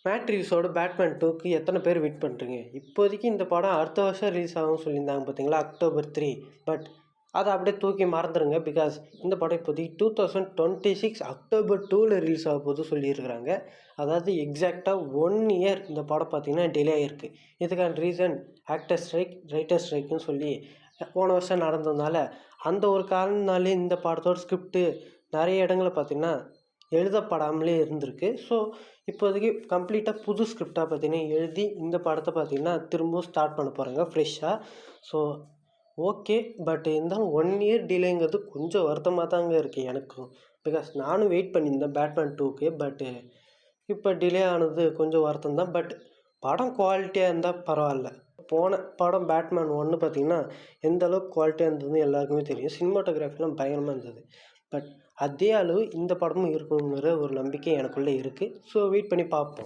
மேட்ரிக்ஸோட Batman 2க்கு எத்தனை பேர் வெயிட் பண்ணுறீங்க? இப்போதைக்கு இந்த படம் அடுத்த வருஷம் ரிலீஸ் ஆகும்னு சொல்லியிருந்தாங்க பார்த்தீங்களா, அக்டோபர் 3. பட் அதை அப்படியே தூக்கி மறந்துடுங்க. பிகாஸ் இந்த படம் இப்போதைக்கு 2026 அக்டோபர் 2ல் ரிலீஸ் ஆக போது சொல்லியிருக்கிறாங்க. அதாவது எக்ஸாக்டாக 1 இயர் இந்த படம் பார்த்திங்கன்னா டிலே ஆகிருக்கு. இதுக்கான ரீசன் ஆக்டர் ஸ்ட்ரைக், ரைட்டர் ஸ்ட்ரைக்குன்னு சொல்லி போன வருஷம் நடந்ததுனால அந்த ஒரு காரணத்தினாலே இந்த படத்தோட ஸ்கிரிப்டு நிறைய இடங்களில் பார்த்திங்கன்னா எழுதப்படாமலே இருந்திருக்கு. ஸோ இப்போதைக்கு கம்ப்ளீட்டாக புது ஸ்கிரிப்டாக பார்த்தீங்கன்னா எழுதி இந்த படத்தை பார்த்திங்கன்னா திரும்பவும் ஸ்டார்ட் பண்ண போகிறாங்க ஃப்ரெஷ்ஷாக. ஸோ ஓகே, பட் இருந்தாலும் 1 இயர் டிலேங்கிறது கொஞ்சம் வருத்தமாக தாங்க இருக்குது எனக்கும். பிகாஸ் நானும் வெயிட் பண்ணியிருந்தேன் பேட்மேன் 2க்கு. பட்டு இப்போ டிலே ஆனது கொஞ்சம் வருத்தம் தான். பட் படம் குவாலிட்டியாக இருந்தால் பரவாயில்ல. போன படம் பேட்மேன் 1 பார்த்திங்கன்னா எந்த அளவுக்கு குவாலிட்டியாக இருந்ததுன்னு எல்லாருக்குமே தெரியும். சினிமாட்டோகிராஃபிலாம் பயங்கரமாக இருந்தது. பட் அதே அளவு இந்த படமும் இருக்குங்கிற ஒரு நம்பிக்கை எனக்குள்ளே இருக்குது. ஸோ வெயிட் பண்ணி பார்ப்போம்.